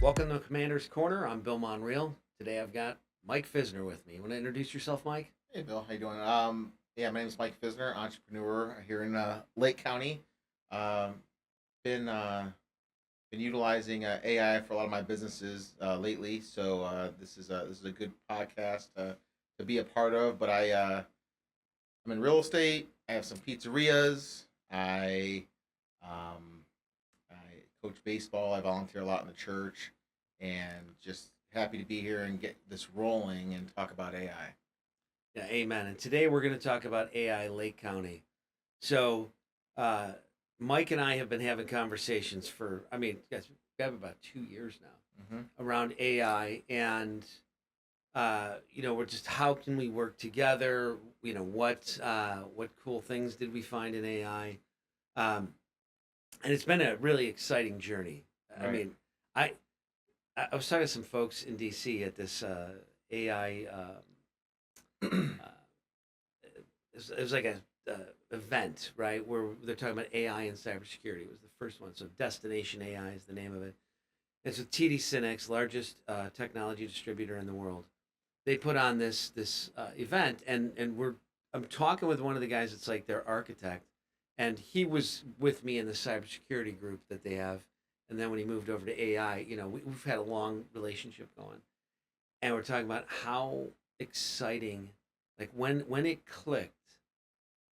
Welcome to Commander's Corner. I'm Bill Monreal. Today I've got Mike Ficzner with me. You want to introduce yourself, Mike? Hey Bill, how you doing? Yeah, my name is Mike Ficzner, entrepreneur here in Lake County. Um, been utilizing AI for a lot of my businesses lately, so this is a good podcast to be a part of. But I'm in real estate. I have some pizzerias. Um, I coach baseball. I volunteer a lot in the church, and just happy to be here and get this rolling and talk about AI. Yeah, amen. And today we're going to talk about AI Lake County. So, uh, Mike and I have been having conversations for, guys, we have about 2 years now Hmm. around AI. And, we're just, how can we work together? What cool things did we find in AI? Um, and it's been a really exciting journey. I Right. mean, I, I was talking to some folks in DC at this AI. It was like a event, right, where they're talking about AI and cybersecurity. It was the first one. So Destination AI is the name of it. It's with TD SYNNEX, largest technology distributor in the world. They put on this event, and I'm talking with one of the guys that's like their architect, and he was with me in the cybersecurity group that they have. And then when he moved over to AI, we've had a long relationship going, and we're talking about how exciting, like when it clicked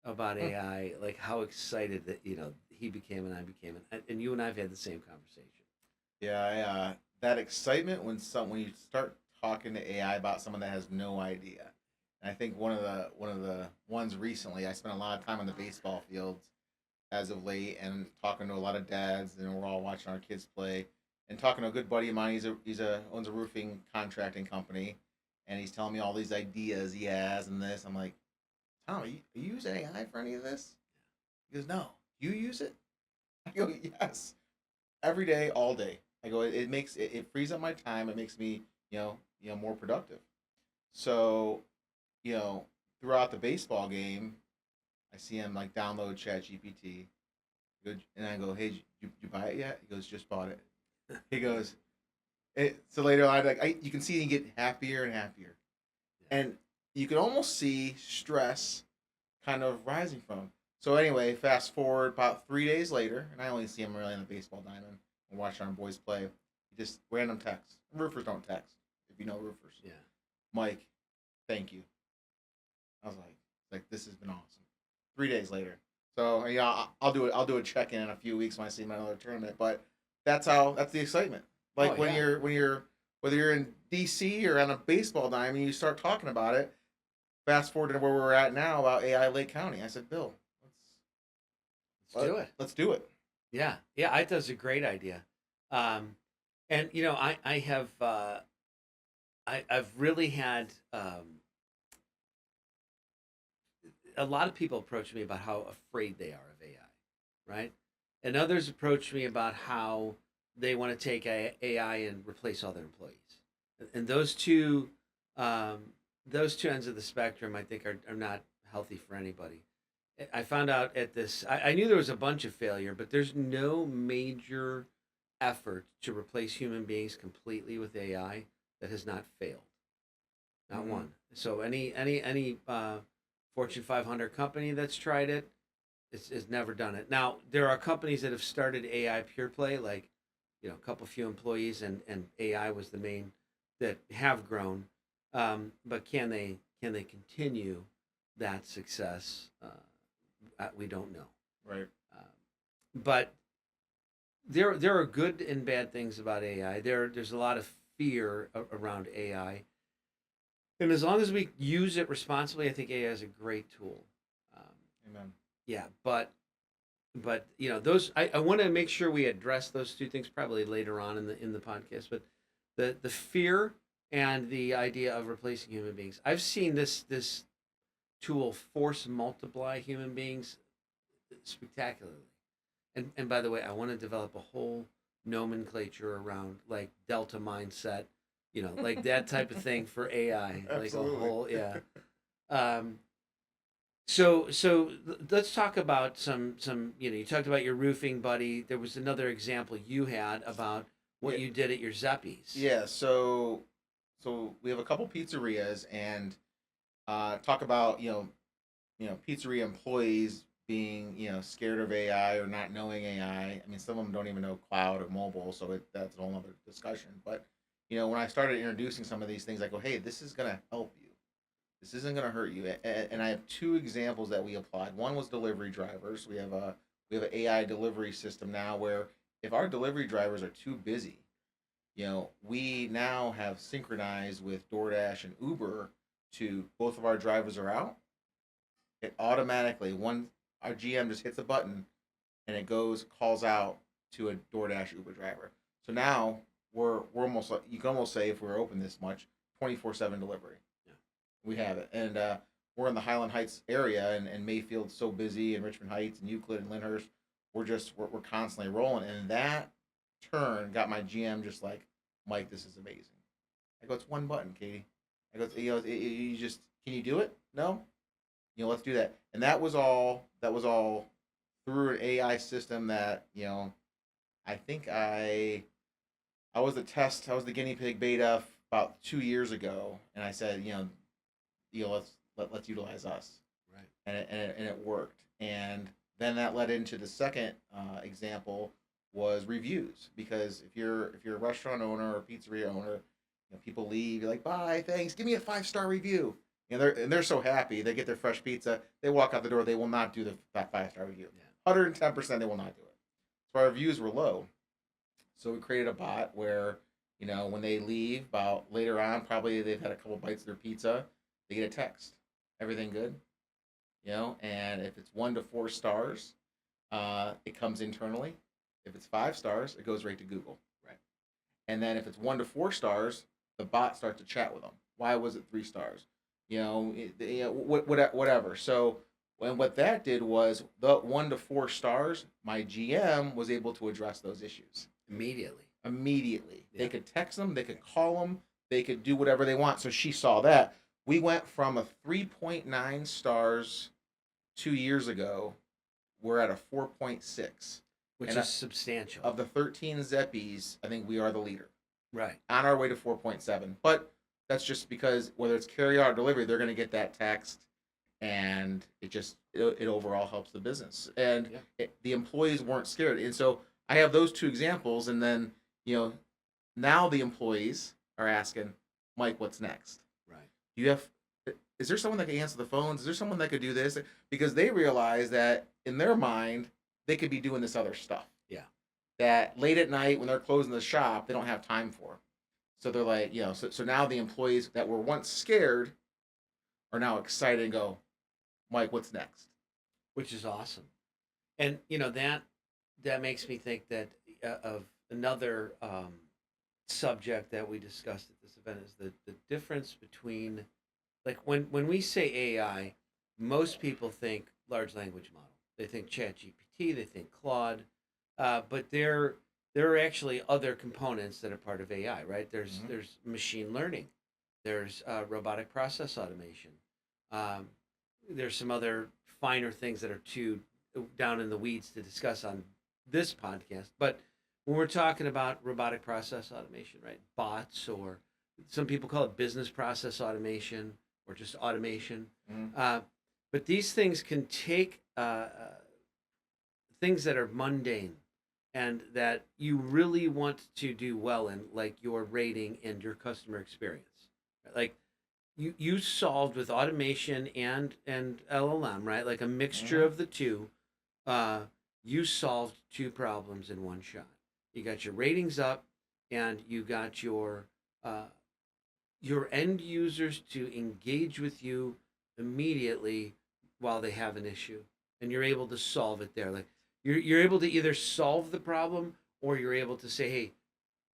about AI, like how excited that he became and I became, and you and I've had the same conversation. Yeah, that excitement when you start talking to AI about someone that has no idea. And I think one of the ones recently, I spent a lot of time on the baseball fields as of late, and talking to a lot of dads, and we're all watching our kids play, and talking to a good buddy of mine. He's a owns a roofing contracting company, and he's telling me all these ideas he has and this. I'm like, Tom, are you using AI for any of this? He goes, no. You use it? I go, yes, every day, all day. I go, it frees up my time. It makes me, more productive. So, you know, throughout the baseball game, I see him like download ChatGPT. Good, and I go, hey, did you buy it yet? He goes, just bought it. He goes, so later on, you can see him get happier and happier, and you can almost see stress kind of rising from him. So anyway, fast forward about 3 days later, and I only see him really in the baseball diamond and watching our boys play. He just random text. Roofers don't text, if you know roofers. Yeah. Mike, thank you. I was like this has been awesome. 3 days later, so yeah, I'll do it. I'll do a check in a few weeks when I see him at another tournament. But that's the excitement. Oh Like when yeah. you're whether you're in DC or on a baseball diamond, you start talking about it. Fast forward to where we're at now about AI Lake County. I said, Bill, Let's do it. let's do it. Yeah, yeah. I thought it's a great idea. Um, and I have I've really had a lot of people approach me about how afraid they are of AI, right? And others approach me about how they want to take AI and replace all their employees. And um, those two ends of the spectrum, I think, are not healthy for anybody. I found out at this. I knew there was a bunch of failure, but there's no major effort to replace human beings completely with AI that has not failed. Not Mm-hmm. one. So any Fortune 500 company that's tried it is never done it. Now there are companies that have started AI pure play, like a couple few employees, and AI was the main that have grown. But can they continue that success? We don't know. Right. Um, but there are good and bad things about AI. There's a lot of fear around AI, and as long as we use it responsibly, I think AI is a great tool. Um, Amen. yeah, but those I want to make sure we address those two things probably later on in the podcast. But the fear and the idea of replacing human beings. I've seen this tool force multiply human beings spectacularly. And by the way, I want to develop a whole nomenclature around like Delta mindset, like that type of thing for AI, like a Absolutely. whole yeah. Um, so let's talk about some. You talked about your roofing buddy. There was another example you had about what Yeah, you did at your Zappies. yeah. So we have a couple pizzerias, and talk about pizzeria employees being scared of AI or not knowing AI. I mean, some of them don't even know cloud or mobile, so that's a whole other discussion. But when I started introducing some of these things, I go, hey, this is gonna help you. This isn't gonna hurt you. And I have two examples that we applied. One was delivery drivers. We have an AI delivery system now where if our delivery drivers are too busy, we now have synchronized with DoorDash and Uber to both of our drivers are out. It automatically one our GM just hits a button and it calls out to a DoorDash Uber driver. So now we're almost like you can almost say if we're open this much 24/7 delivery. Yeah. We have it, and we're in the Highland Heights area, and Mayfield's so busy, and Richmond Heights and Euclid and Lyndhurst. We're constantly rolling, and that turn got my GM just like, Mike, this is amazing. I go, it's one button, Katie. I go, you just can you do it? No, let's do that. And that was all. That was all through an AI system that I think I was the test. I was the guinea pig beta about 2 years ago, and I said, let's utilize us, Right. and it worked. And then that led into the second example was reviews, because if you're a restaurant owner or pizzeria owner, people leave. You're like, bye, thanks. Give me a 5-star review. They're so happy. They get their fresh pizza. They walk out the door. They will not do that 5-star review. Yeah. 110% they will not do it. So our reviews were low. So we created a bot where, when they leave, about later on, probably they've had a couple bites of their pizza, they get a text. Everything good? And if it's 1 to 4 stars, it comes internally. If it's 5 stars, it goes right to Google. Right. And then if it's 1 to 4 stars, the bot starts to chat with them. Why was it 3 stars? Whatever. So what that did was the 1 to 4 stars, my GM was able to address those issues Immediately. Yeah. They could text them, they could Yeah. call them, they could do whatever they want. So she saw that. We went from a 3.9 stars 2 years ago. We're at a 4.6. Which And is substantial. Of the 13 Zeppies, I think we are the leader. Right. On our way to 4.7. But that's just because whether it's carry out or delivery, they're going to get that text, and it overall helps the business. And the employees weren't scared. And so I have those two examples, and then now the employees are asking, Mike, what's next? Right. Is there someone that can answer the phones? Is there someone that could do this? Because they realize that in their mind they could be doing this other stuff. Yeah. That late at night when they're closing the shop, they don't have time for. So they're like, so now the employees that were once scared are now excited and go, Mike, what's next? Which is awesome. And that makes me think that of another subject that we discussed at this event is the difference between, like, when we say AI, most people think large language model. They think ChatGPT, they think Claude, but there are actually other components that are part of AI, right? There's machine learning, there's robotic process automation, there's some other finer things that are too down in the weeds to discuss on this podcast. But when we're talking about robotic process automation, right, bots, or some people call it business process automation or just automation, but these things can take things that are mundane and that you really want to do well in, like your rating and your customer experience. Like you solved with automation and LLM, right? Like a mixture of the two. You solved two problems in one shot. You got your ratings up, and you got your end users to engage with you immediately while they have an issue, and you're able to solve it there. Like you're able to either solve the problem, or you're able to say, hey,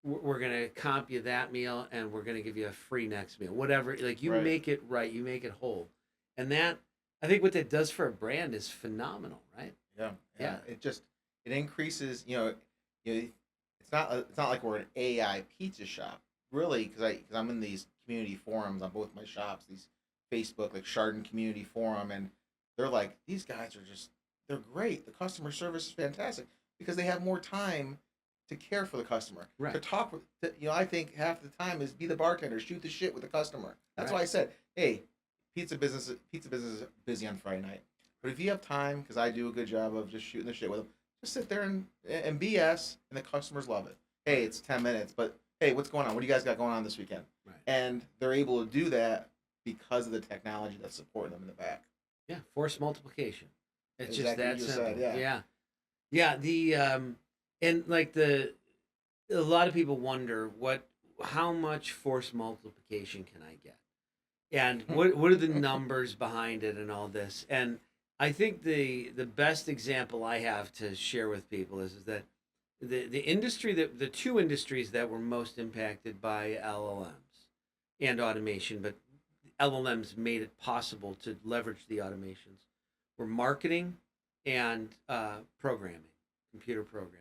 we're going to comp you that meal, and we're going to give you a free next meal, whatever. Like you Right. make it right, you make it whole. And that, I think what that does for a brand is phenomenal, right? Yeah. It increases. It's not like we're an AI pizza shop, really, because I'm in these community forums on both my shops. These Facebook, like Chardon Community Forum, and they're like, these guys are they're great. The customer service is fantastic because they have more time to care for the customer, Right. to talk with, I think half the time is be the bartender, shoot the shit with the customer. That's why I said, hey, pizza business is busy on Friday night. But if you have time, because I do a good job of just shooting the shit with them, just sit there and BS, and the customers love it. Hey, it's 10 minutes, but hey, what's going on? What do you guys got going on this weekend? Right. And they're able to do that because of the technology that's supporting them in the back. Yeah, force multiplication. It's Exactly just what that you simple. said, yeah. Yeah. Yeah, the and like a lot of people wonder how much force multiplication can I get? And what are the numbers behind it and all this? And I think the best example I have to share with people is that the industry that the two industries that were most impacted by LLMs and automation, but LLMs made it possible to leverage the automations, were marketing and programming, computer programming.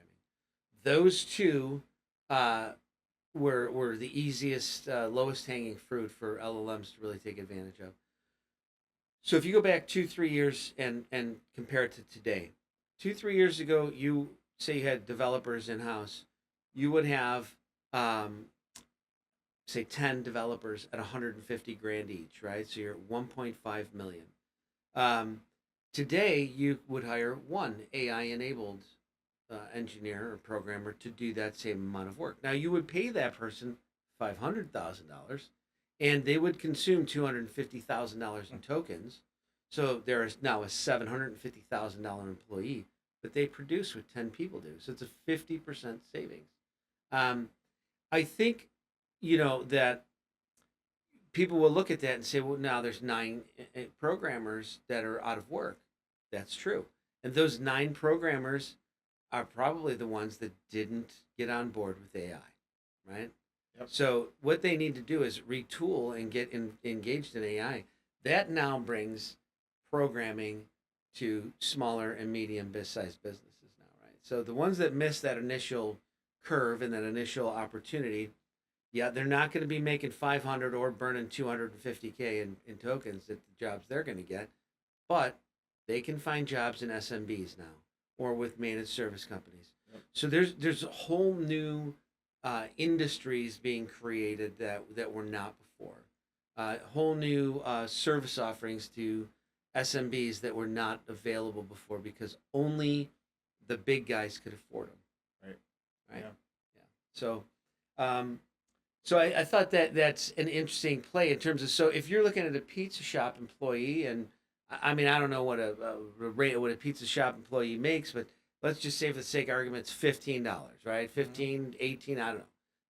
Those two were the easiest, lowest hanging fruit for LLMs to really take advantage of. So if you go back 2-3 years and compare it to today, 2-3 years ago, you say you had developers in house, you would have say 10 developers at 150 grand each, right? So you're at 1.5 million. Today, you would hire one AI enabled engineer or programmer to do that same amount of work. Now, you would pay that person $500,000 and they would consume $250,000 in tokens. So there is now a $750,000 employee that they produce what 10 people do. So it's a 50% savings. I think, that people will look at that and say, well, now there's 9 programmers that are out of work. That's true. And those 9 programmers are probably the ones that didn't get on board with AI, right? Yep. So what they need to do is retool and get engaged in AI. That now brings programming to smaller and medium-sized businesses now, right? So the ones that miss that initial curve and that initial opportunity, yeah, they're not going to be making 500 or burning 250K in tokens at the jobs they're going to get, but they can find jobs in SMBs now or with managed service companies. Yep. So there's a whole new industries being created that were not before. Whole new service offerings to SMBs that were not available before because only the big guys could afford them. Right. Yeah. So, so I thought that's an interesting play in terms of, so if you're looking at a pizza shop employee, and I mean, I don't know what a pizza shop employee makes, but let's just say for the sake of argument, it's $15, right? 15, 18, I don't know.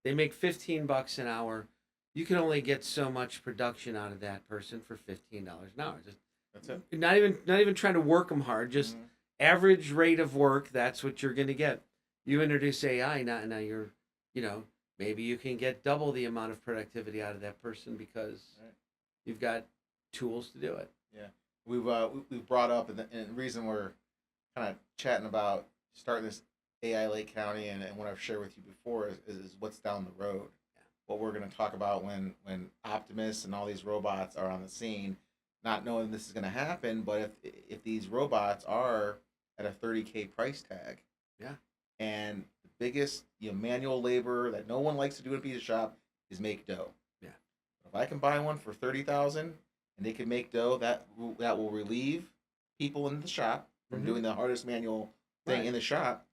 They make $15 an hour. You can only get so much production out of that person for $15 an hour. That's it. Not even trying to work them hard, just average rate of work. That's what you're going to get. You introduce AI now you're, maybe you can get double the amount of productivity out of that person because you've got tools to do it. Yeah, we've brought up, and the reason we're kind of chatting about starting this AI Lake County and what I've shared with you before is what's down the road. Yeah. What we're going to talk about when Optimus and all these robots are on the scene, not knowing this is going to happen, but if these robots are at a $30K price tag, yeah, and the biggest manual labor that no one likes to do in a pizza shop is make dough. Yeah, if I can buy one for $30,000 and they can make dough, that will relieve people in the shop from doing the hardest manual thing in the shop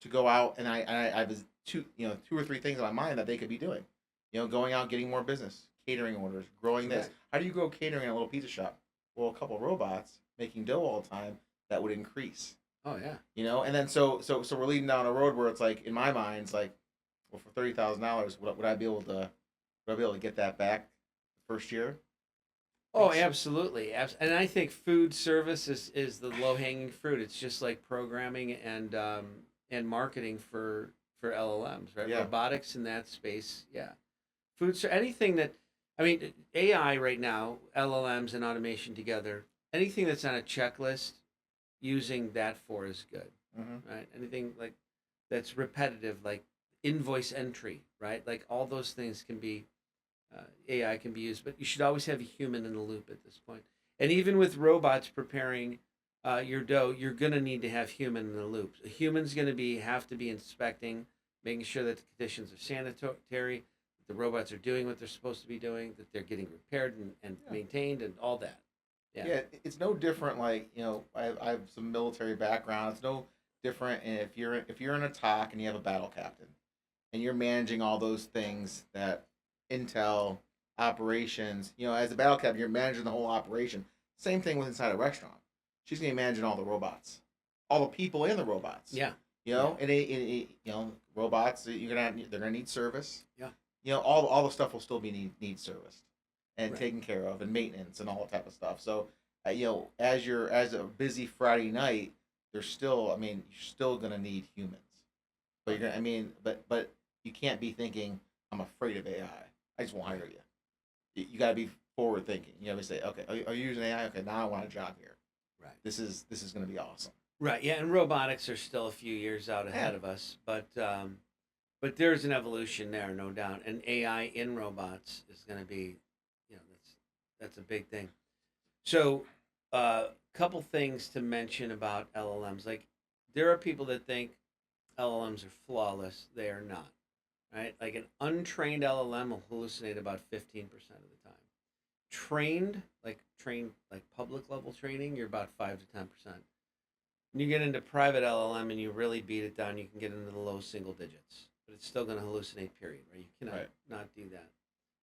to go out, and I have two or three things in my mind that they could be doing. Going out, getting more business, catering orders, growing this. Right. How do you grow catering in a little pizza shop? Well, a couple of robots making dough all the time, that would increase. Oh yeah. And then so we're leading down a road where it's like, in my mind, it's like, well, for $30,000, would I be able to get that back the first year? Oh, absolutely. And I think food service is the low hanging fruit. It's just like programming and marketing for LLMs, right? Yeah. Robotics in that space, yeah. Anything that, I mean, AI right now, LLMs and automation together, anything that's on a checklist, using that for is good, right? Anything like that's repetitive, like invoice entry, right? Like all those things can be, AI can be used, but you should always have a human in the loop at this point. And even with robots preparing your dough, you're going to need to have human in the loop. A human's going to have to be inspecting making sure that the conditions are sanitary, that the robots are doing what they're supposed to be doing, that they're getting repaired and Yeah. maintained and all that. Yeah. Yeah, it's no different. Like I have some military background. It's no different if you're in a talk and you have a battle captain and you're managing all those things that intel operations. As a battle captain, you're managing the whole operation. Same thing with inside a restaurant. She's gonna be managing all the robots, all the people in the robots. Yeah. And robots. They're gonna need service. Yeah. All the stuff will still be need serviced and Right. taken care of and maintenance and all that type of stuff. So, as a busy Friday night, you're still gonna need humans. But you're gonna, but you can't be thinking, I'm afraid of AI. I just won't hire you. You got to be forward thinking. You have to say, okay, are you using AI? Okay, now I want a job here. Right. This is gonna be awesome. Right. Yeah. And robotics are still a few years out ahead of us, but there's an evolution there, no doubt. And AI in robots is going to be, that's a big thing. So, couple things to mention about LLMs. Like, there are people that think LLMs are flawless. They are not. Right. Like an untrained LLM will hallucinate about 15% of the time. Trained like public level training, you're about 5 to 10%. When you get into private LLM and you really beat it down, you can get into the low single digits, but it's still going to hallucinate. Period. Right? You cannot not do that.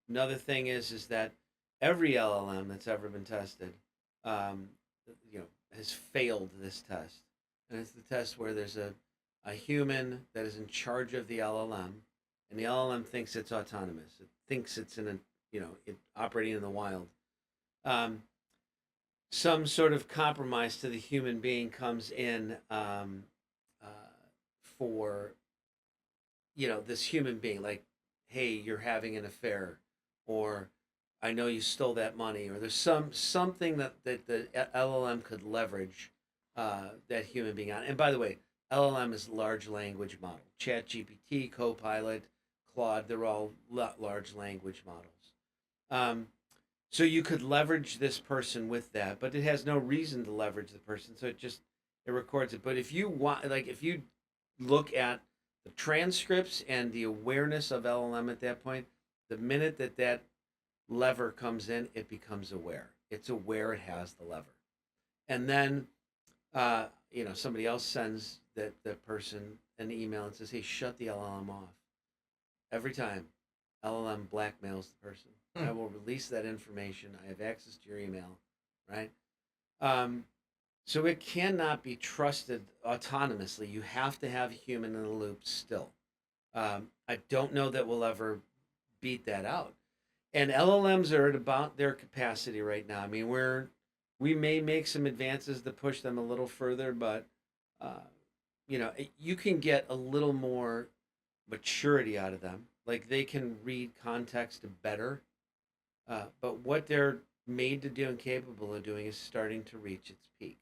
Another thing is that every LLM that's ever been tested, has failed this test, and it's the test where there's a human that is in charge of the LLM, and the LLM thinks it's autonomous. It thinks it's it operating in the wild. Some sort of compromise to the human being comes in for this human being, like, hey, you're having an affair, or I know you stole that money, or there's something that the LLM could leverage that human being on. And by the way, LLM is large language model. ChatGPT, Copilot, Claude, they're all large language models. So you could leverage this person with that, but it has no reason to leverage the person. So it records it. But if you look at the transcripts and the awareness of LLM at that point, the minute that lever comes in, it becomes aware. It's aware it has the lever. And then, somebody else sends that person an email and says, hey, shut the LLM off. Every time, LLM blackmails the person. I will release that information. I have access to your email, right? So it cannot be trusted autonomously. You have to have a human in the loop still. I don't know that we'll ever beat that out. And LLMs are at about their capacity right now. I mean, we may make some advances to push them a little further, but you can get a little more maturity out of them. Like, they can read context better. But what they're made to do and capable of doing is starting to reach its peak.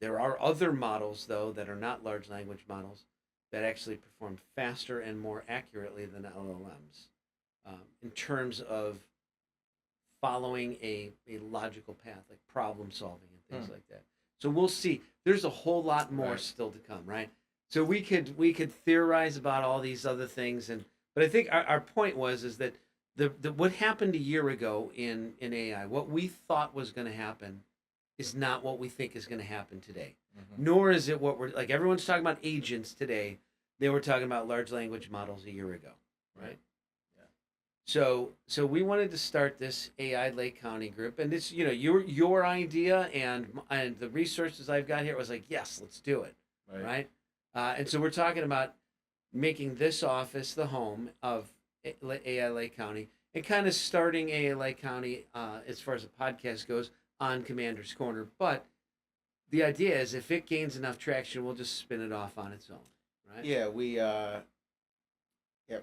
There are other models, though, that are not large language models that actually perform faster and more accurately than LLMs in terms of following a logical path, like problem solving and things like that. So we'll see. There's a whole lot more still to come, right? So we could theorize about all these other things, but I think our point is that what happened a year ago in AI, what we thought was going to happen, is not what we think is going to happen today. Mm-hmm. Nor is it what we're like. Everyone's talking about agents today. They were talking about large language models a year ago, right? Yeah. So we wanted to start this AI Lake County group, and it's your idea, and the resources I've got here was like, yes, let's do it, right? And so we're talking about making this office the home of AI Lake County, and kind of starting AI Lake County as far as the podcast goes on Commander's Corner. But the idea is, if it gains enough traction, we'll just spin it off on its own, right? Yeah,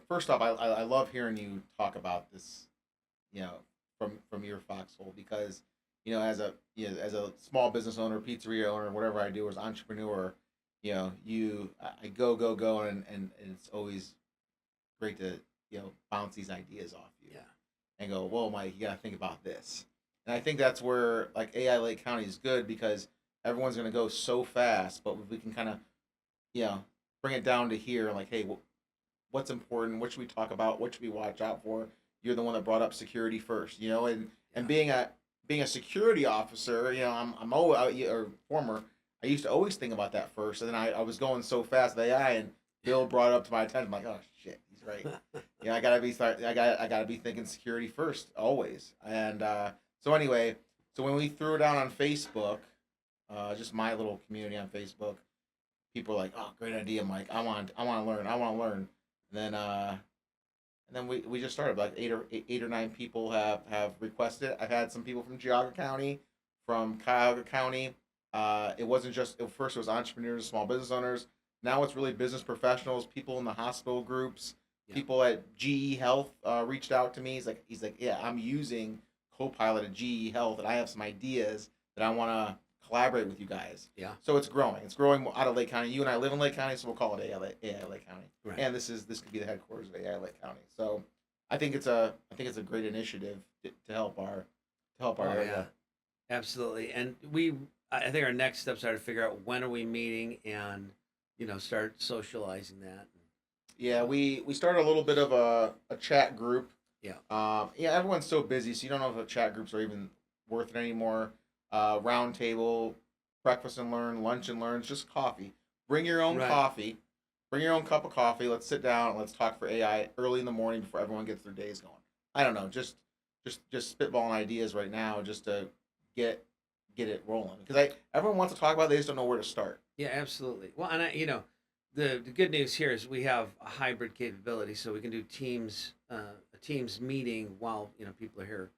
first off, I love hearing you talk about this, from your foxhole, because as a small business owner, pizzeria owner, whatever I do as entrepreneur, I go and it's always great to bounce these ideas off you. Yeah. And go, whoa, Mike, you gotta think about this. And I think that's where, like, AI Lake County is good, because everyone's gonna go so fast, but we can kind of bring it down to here, like, hey, what's important, what should we talk about, what should we watch out for. You're the one that brought up security first, and Yeah. being a security officer, I'm always, or former. I used to always think about that first, and then I was going so fast with AI, and Bill brought it up to my attention. I'm like, oh shit, he's right. I gotta be thinking security first always. And so anyway, so when we threw it out on Facebook, just my little community on Facebook, people were like, "Oh, great idea, Mike. I want to learn. I want to learn." And then we just started. Like eight or nine people have requested it. I've had some people from Geauga County, from Cuyahoga County. It wasn't just at first. It was entrepreneurs, small business owners. Now it's really business professionals, people in the hospital groups, Yeah. people at GE Health reached out to me. He's like, yeah, I'm using Copilot at GE Health, and I have some ideas that I want to collaborate with you guys. Yeah. So it's growing. It's growing out of Lake County. You and I live in Lake County, so we'll call it AI Lake County. Right. And this could be the headquarters of AI Lake County. So I think it's a great initiative to help our Oh, area. yeah. Absolutely. And I think our next steps are to figure out when are we meeting and, start socializing that. Yeah, we started a little bit of a chat group. Yeah. Yeah, everyone's so busy, so you don't know if the chat groups are even worth it anymore. Round table, breakfast and learn, lunch and learn, just coffee. Bring your own Right. coffee. Bring your own cup of coffee. Let's sit down and let's talk for AI early in the morning before everyone gets their days going. I don't know, just spitballing ideas right now, just to get it rolling. Because everyone wants to talk about it, they just don't know where to start. Yeah, absolutely. Well, and the good news here is we have a hybrid capability, so we can do a Teams meeting while people are here.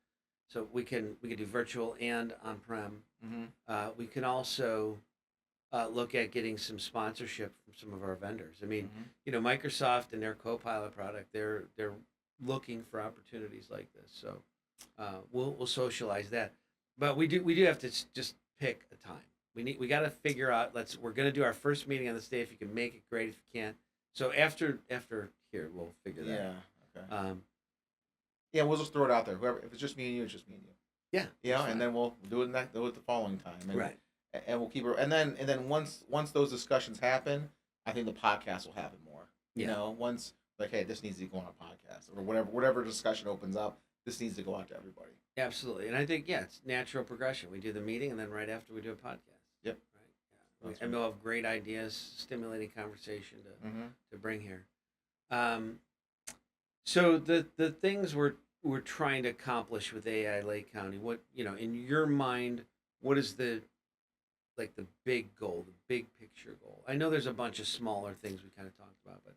So we can do virtual and on prem. Mm-hmm. We can also look at getting some sponsorship from some of our vendors. I mean, Mm-hmm. Microsoft and their Copilot product, they're looking for opportunities like this. So we'll socialize that, but we do have to just pick a time. We got to figure out. We're gonna do our first meeting on this day. If you can make it, great. If you can't, so after here, we'll figure that Yeah. out. Okay. Yeah, We'll just throw it out there. Whoever, if it's just me and you, it's just me and you. yeah, that's And fine. then we'll do it the following time, Right. and we'll keep it. And then once those discussions happen, I think the podcast will happen more. Yeah. Once like, hey, this needs to go on a podcast, or whatever discussion opens up, this needs to go out to everybody. Absolutely, and I think it's natural progression. We do the meeting, and then right after we do a podcast. Yep. Right. Yeah. That's And right. we'll have great ideas, stimulating conversation Mm-hmm. to bring here. So the things we're trying to accomplish with AI Lake County, what in your mind, what is the big goal, the big picture goal? I know there's a bunch of smaller things we kind of talked about, but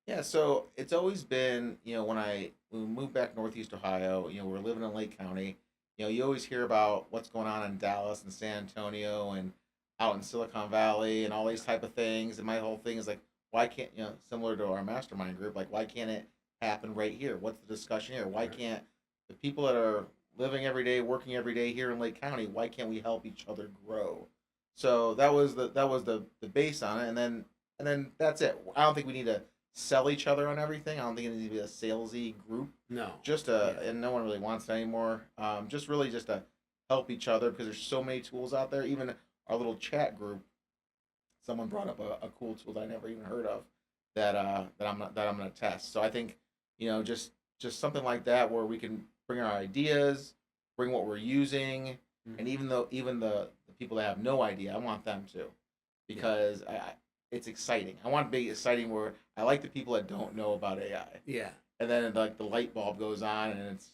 Yeah, so it's always been, when we moved back northeast Ohio, we're living in Lake County. You always hear about what's going on in Dallas and San Antonio and out in Silicon Valley and all these type of things. And my whole thing is like, why can't, similar to our mastermind group, like, why can't it happen right here? What's the discussion here? Why Right. can't the people that are living every day, working every day here in Lake County, why can't we help each other grow? So that was the base on it, and then that's it. I don't think we need to sell each other on everything. I don't think it needs to be a salesy group. no. And no one really wants that anymore. Just really just to help each other, because there's so many tools out there. Even our little chat group, someone brought up a cool tool that I never even heard of that I'm gonna test. So I think just something like that where we can bring our ideas, bring what we're using, Mhm. and even the people that have no idea, I want them to, because it's exciting. I want it to be exciting where I like the people that don't know about AI, Yeah. and then like the light bulb goes on, and it's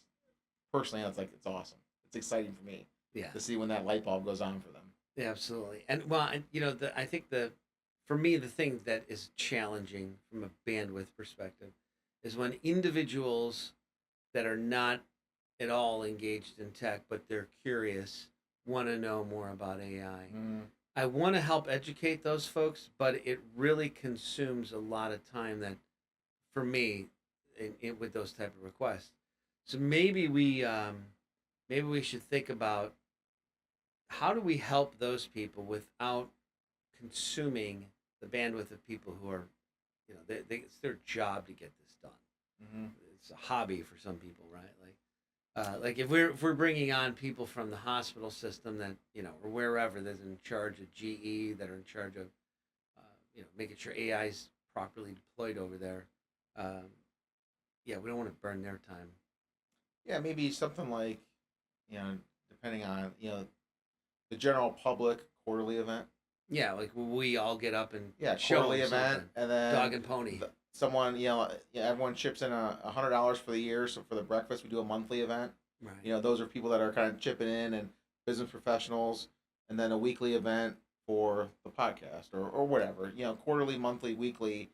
awesome. It's exciting for me Yeah. to see when that light bulb goes on for them. Yeah, absolutely. And well, I think for me, the thing that is challenging from a bandwidth perspective is when individuals that are not at all engaged in tech, but they're curious, want to know more about AI. I want to help educate those folks, but it really consumes a lot of time that, for me, with those type of requests. So maybe we should think about how do we help those people without consuming the bandwidth of people who are, it's their job to get this done. Mm-hmm. It's a hobby for some people, right? Like if we're bringing on people from the hospital system that or wherever that's in charge of GE, that are in charge of making sure AI is properly deployed over there. Um, yeah, we don't want to burn their time. Yeah, maybe something like, depending on, the general public quarterly event. Yeah, like we all get up and Yeah, show quarterly them event, something. and Dog then and pony. someone, everyone chips in $100 for the year. So for the breakfast, we do a monthly event. Right. Those are people that are kind of chipping in and business professionals, and then a weekly event for the podcast or whatever. Quarterly, monthly, weekly.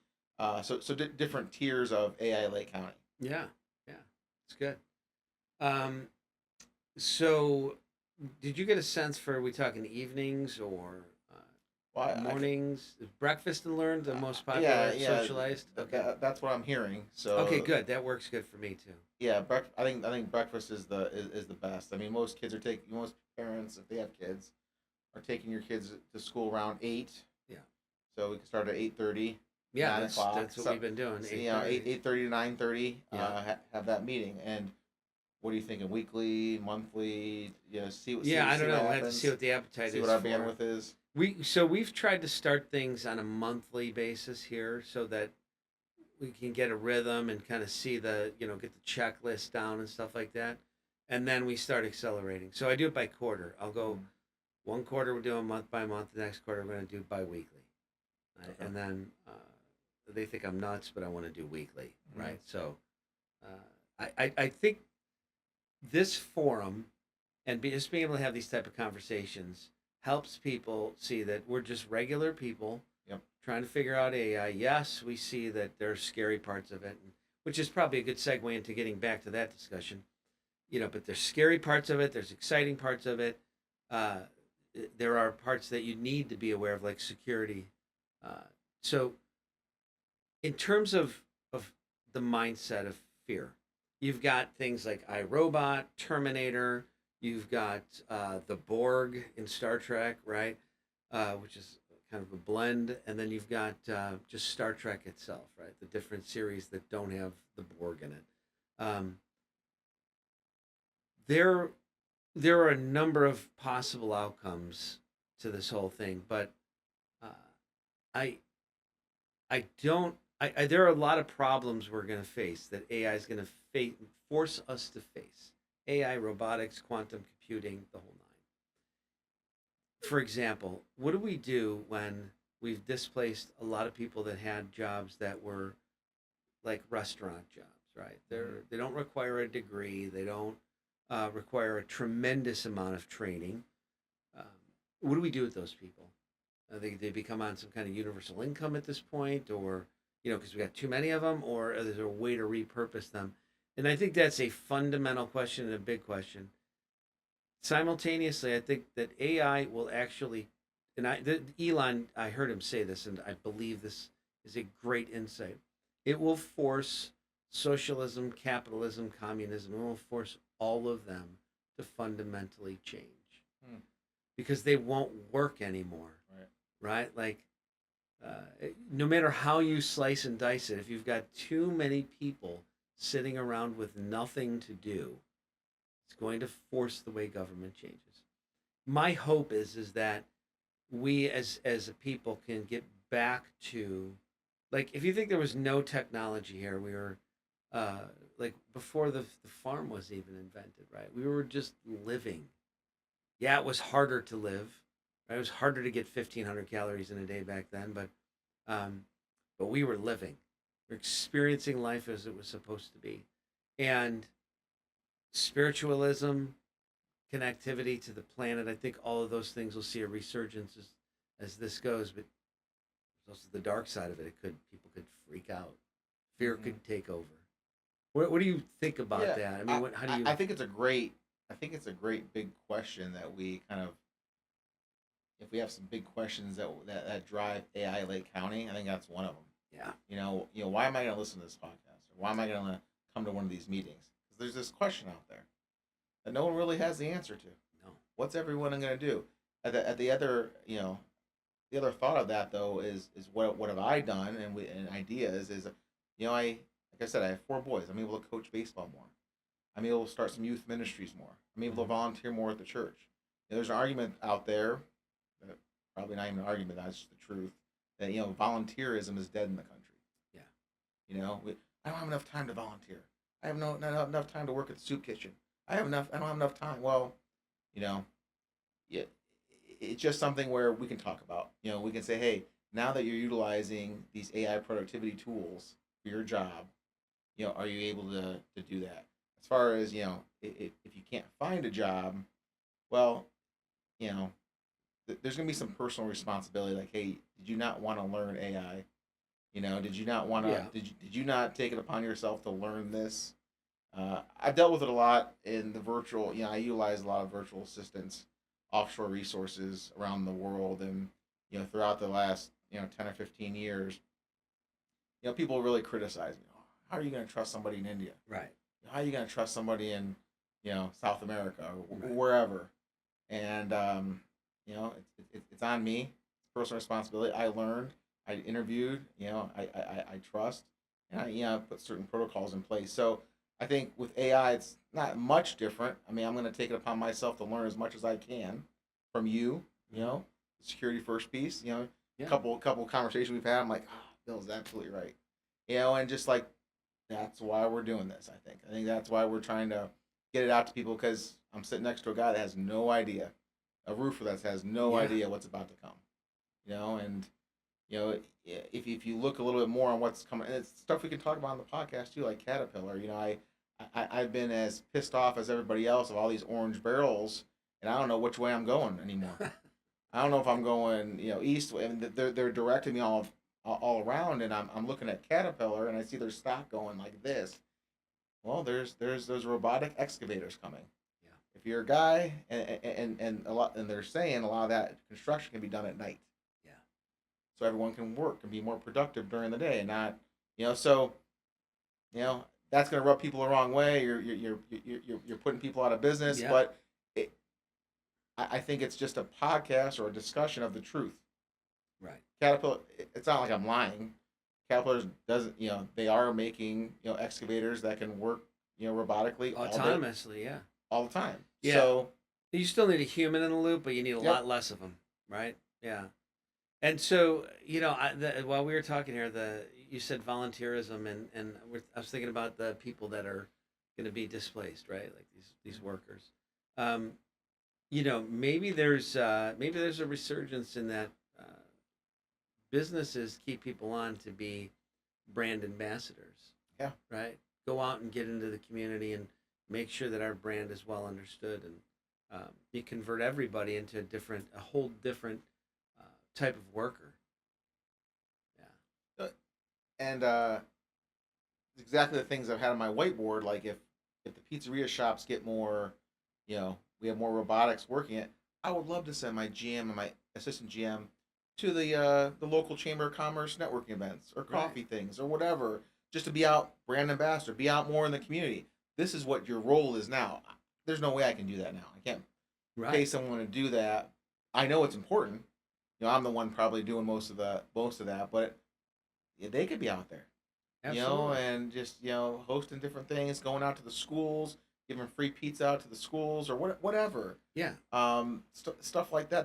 Different tiers of AI Lake County. Yeah. Yeah. It's good. Um, so did you get a sense for, are we talking evenings or Well, mornings? Is breakfast and learn the most yeah, popular yeah, socialized? Okay. that's what I'm hearing. So Okay, good. That works good for me too. yeah, I think breakfast is the best. I mean, most parents, if they have kids, are taking your kids to school around 8. Yeah. So we can start at 8:30, Yeah, 9 o'clock. that's what we've been doing. So, 8:30 to 9:30. Yeah. Have that meeting. And what are you thinking? Weekly, monthly? Yeah, I see don't what know. We'll have to happens. see what the appetite See is what our for. bandwidth is. We've tried to start things on a monthly basis here so that we can get a rhythm and kind of see get the checklist down and stuff like that. And then we start accelerating. So I do it by quarter. I'll go one quarter we're doing month by month. The next quarter we're going to do bi-weekly. Okay. And then they think I'm nuts, but I want to do weekly, right? So I think this forum and just being able to have these type of conversations helps people see that we're just regular people trying to figure out AI. Yes, we see that there's scary parts of it, which is probably a good segue into getting back to that discussion. But there's scary parts of it. There's exciting parts of it. There are parts that you need to be aware of, like security. So, in terms of the mindset of fear, you've got things like iRobot, Terminator. You've got the Borg in Star Trek, right? Which is kind of a blend, and then you've got just Star Trek itself, right? The different series that don't have the Borg in it. There are a number of possible outcomes to this whole thing, but uh, I I don't. There are a lot of problems we're going to face that AI is going to force us to face. AI, robotics, quantum computing, the whole nine. For example, what do we do when we've displaced a lot of people that had jobs that were like restaurant jobs, right? They don't require a degree. They don't require a tremendous amount of training. Um, what do we do with those people? They become on some kind of universal income at this point, or because we got too many of them, or is there a way to repurpose them? And I think that's a fundamental question and a big question. Simultaneously, I think that AI will actually, and Elon, I heard him say this, and I believe this is a great insight. It will force socialism, capitalism, communism. It will force all of them to fundamentally change because they won't work anymore. Right? Like, no matter how you slice and dice it, if you've got too many people sitting around with nothing to do, it's going to force the way government changes. My hope is that we as a people can get back to, like, if you think there was no technology here, we were like before the farm was even invented, right? We were just living. Yeah, it was harder to live. Right? It was harder to get 1,500 calories in a day back then, but we were living. We're experiencing life as it was supposed to be, and spiritualism, connectivity to the planet. I think all of those things will see a resurgence as this goes, but there's also the dark side of it. People could freak out, fear could take over. What do you think about that? I mean, how do you? I think it's a great big question that we kind of, if we have some big questions that drive AI Lake County, I think that's one of them. Yeah. Why am I going to listen to this podcast? Or why am I going to come to one of these meetings? Because there's this question out there that no one really has the answer to. No. What's everyone going to do? At the other, the other thought of that though is what have I done and ideas is, like I said, I have 4 boys. I'm able to coach baseball more. I'm able to start some youth ministries more. I'm able to volunteer more at the church. There's an argument out there, probably not even an argument, that's just the truth, that volunteerism is dead in the country. Yeah. I don't have enough time to volunteer. I have not enough time to work at the soup kitchen. I don't have enough time. Well, you know, yeah, it's just something where we can talk about. We can say, hey, now that you're utilizing these AI productivity tools for your job, are you able to do that? As far as if you can't find a job, well, you know, there's going to be some personal responsibility. Like, hey, did you not want to learn AI? Did you not want to? Yeah. Did you not take it upon yourself to learn this? I've dealt with it a lot in the virtual. I utilize a lot of virtual assistants, offshore resources around the world, and throughout the last 10 or 15 years, people really criticize me. "Oh, how are you going to trust somebody in India? Right. How are you going to trust somebody in South America or Right. wherever?" And it's on me. It's personal responsibility. I learned. I interviewed. I trust, and I put certain protocols in place. So I think with AI, it's not much different. I mean, I'm going to take it upon myself to learn as much as I can from you. The security first piece. Yeah. Couple conversations we've had. I'm like, oh, Bill's absolutely right. And just like that's why we're doing this. I think that's why we're trying to get it out to people because I'm sitting next to a guy that has no idea, a roofer that has no Yeah. idea what's about to come. And if you look a little bit more on what's coming, and it's stuff we can talk about on the podcast too, like Caterpillar. I've been as pissed off as everybody else of all these orange barrels, and I don't know which way I'm going anymore. I don't know if I'm going, east. And they're directing me all around, and I'm looking at Caterpillar, and I see their stock going like this. Well, there's those robotic excavators coming. Yeah. If you're a guy, and a lot, and they're saying a lot of that construction can be done at night, Yeah. so everyone can work and be more productive during the day, and not, so that's going to rub people the wrong way. You're putting people out of business, Yeah. but I think it's just a podcast or a discussion of the truth. Right. Caterpillar, it's not like I'm lying. Caterpillar doesn't, they are making, excavators that can work, robotically Autonomously. Yeah. all the time. Yeah. So You still need a human in the loop, but you need a Yep. lot less of them, right? Yeah. And so, while we were talking here, you said volunteerism, and I was thinking about the people that are going to be displaced, right? Like these workers. Um, maybe there's a resurgence in that businesses keep people on to be brand ambassadors, yeah, right? Go out and get into the community and make sure that our brand is well understood, and you convert everybody into a whole different type of worker. Yeah. and exactly the things I've had on my whiteboard. Like if the pizzeria shops get more, we have more robotics working it. I would love to send my GM and my assistant GM to the local chamber of commerce networking events or coffee things or whatever, just to be out brand ambassador, be out more in the community. This is what your role is now. There's no way I can do that now. I can't pay someone to do that. I know it's important. I'm the one probably doing most of that, but they could be out there. Absolutely. And just hosting different things, going out to the schools, giving free pizza out to the schools or whatever. Yeah. Stuff like that.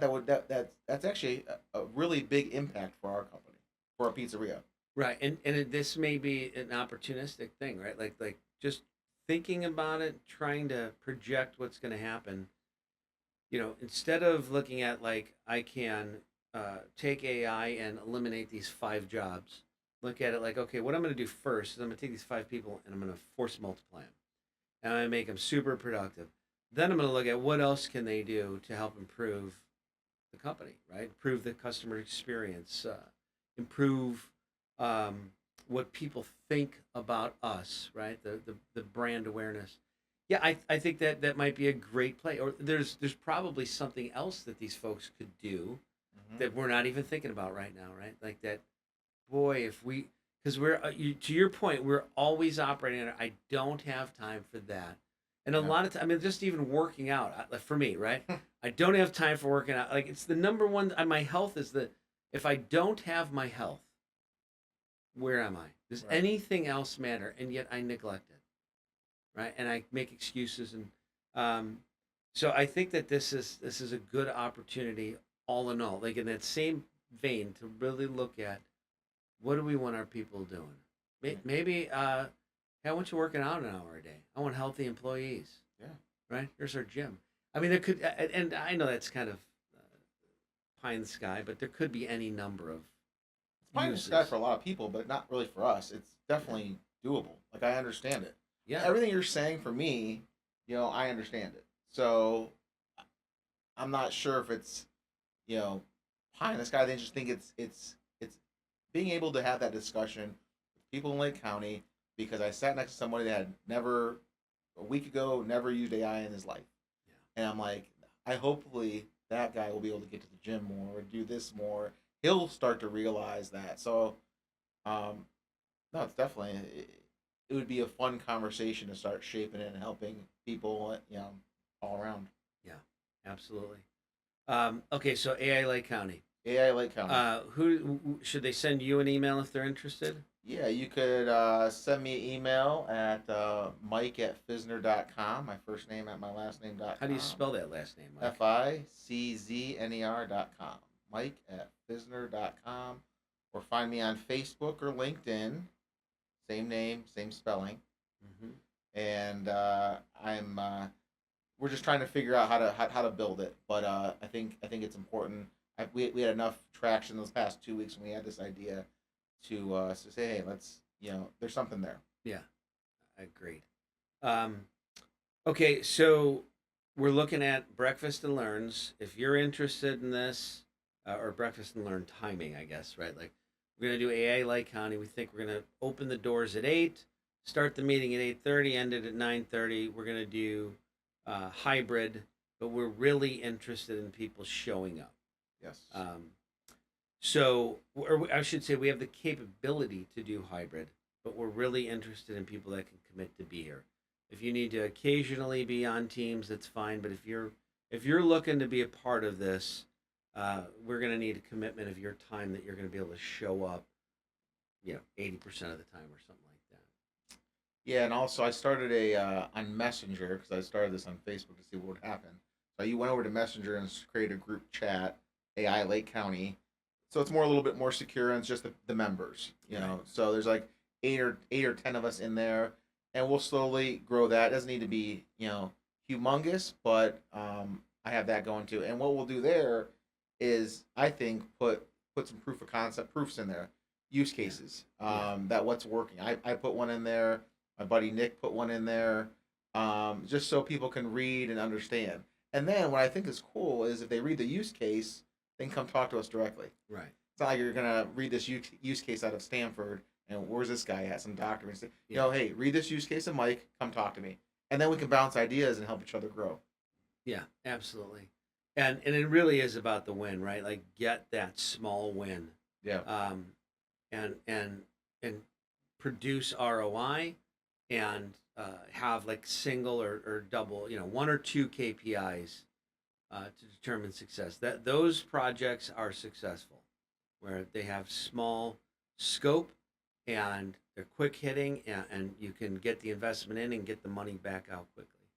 That's actually a really big impact for our company, for our pizzeria. Right. And this may be an opportunistic thing, right? Like just thinking about it, trying to project what's going to happen. Instead of looking at like I can take AI and eliminate these 5 jobs, look at it like, okay, what I'm going to do first is I'm going to take these 5 people and I'm going to force multiply them, and I'm going to make them super productive. Then I'm going to look at what else can they do to help improve the company, right? Improve the customer experience, improve what people think about us, right? The brand awareness. Yeah, I think that might be a great play. Or there's probably something else that these folks could do that we're not even thinking about right now, right? Like that, boy, if we, because to your point, we're always operating on, I don't have time for that. And a lot of time, I mean, just even working out, like for me, right? I don't have time for working out. Like it's the number one, my health is if I don't have my health, where am I? Does anything else matter? And yet I neglect it, right? And I make excuses, and so I think that this is a good opportunity, all in all. Like in that same vein, to really look at what do we want our people doing? Maybe hey, I want you working out an hour a day. I want healthy employees. Yeah. Right? Here's our gym. I mean, there could, and I know that's kind of pie in the sky, but there could be any number of It's pie in the uses. sky for a lot of people, but not really for us. It's definitely doable. Like I understand it. Yeah. Everything you're saying for me, I understand it. So I'm not sure if it's pie in the sky. They just think it's being able to have that discussion with people in Lake County because I sat next to somebody that had never a week ago never used AI in his life, and I'm like, I hopefully that guy will be able to get to the gym more, do this more. He'll start to realize that. So, no, it's definitely it would be a fun conversation to start shaping it and helping people, all around. Yeah, absolutely. Okay, so AI Lake County. AI Lake County. Who should they send you an email if they're interested? Yeah, you could send me an email at mike@ficzner.com. My first name at my last name.com. How do you spell that last name, Mike? FICZNER.com. Mike@ficzner.com. Or find me on Facebook or LinkedIn. Same name, same spelling. Mm-hmm. And we're just trying to figure out how to build it. But I think it's important. We had enough traction those past 2 weeks when we had this idea to say, hey, let's there's something there. Yeah, agreed. Okay, so we're looking at Breakfast and Learns. If you're interested in this, or Breakfast and Learn timing, I guess, right? Like we're gonna do AA Lake County. We think we're gonna open the doors at 8, start the meeting at 8:30, end it at 9:30. We're gonna do hybrid, but we're really interested in people showing up. Yes. So, or I should say, we have the capability to do hybrid, but we're really interested in people that can commit to be here. If you need to occasionally be on Teams, that's fine. But if you're looking to be a part of this, we're going to need a commitment of your time that you're going to be able to show up, 80% of the time or something like that. Yeah, and also I started on Messenger because I started this on Facebook to see what would happen. So you went over to Messenger and created a group chat, AI Lake County. So it's a little bit more secure, and it's just the members, Right. So there's like eight or 10 of us in there, and we'll slowly grow that. It doesn't need to be humongous, but I have that going too. And what we'll do there is I think put some proof of concept proofs in there, use cases that what's working. I put one in there. My buddy Nick put one in there, just so people can read and understand. And then what I think is cool is if they read the use case, they can come talk to us directly. Right. It's not like you're gonna read this use case out of Stanford and where's this guy at, some doctor, and say, hey, read this use case of Mike, come talk to me, and then we can bounce ideas and help each other grow. Yeah, absolutely. And it really is about the win, right? Like get that small win. Yeah. And produce ROI and have like single or double, 1 or 2 KPIs to determine success. That those projects are successful, where they have small scope and they're quick hitting, and you can get the investment in and get the money back out quickly.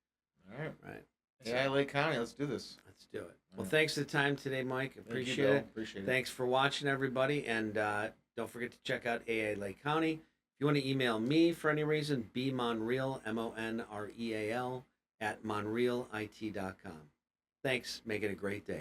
All right. Right. AI Lake County, let's do this. Let's do it. Well, right. thanks for the time today, Mike. Appreciate Thank you, Bill. it. Appreciate it. Thanks for watching, everybody, and don't forget to check out AA Lake County. If you want to email me for any reason, bmonreal, MONREAL, @monrealit.com. Thanks. Make it a great day.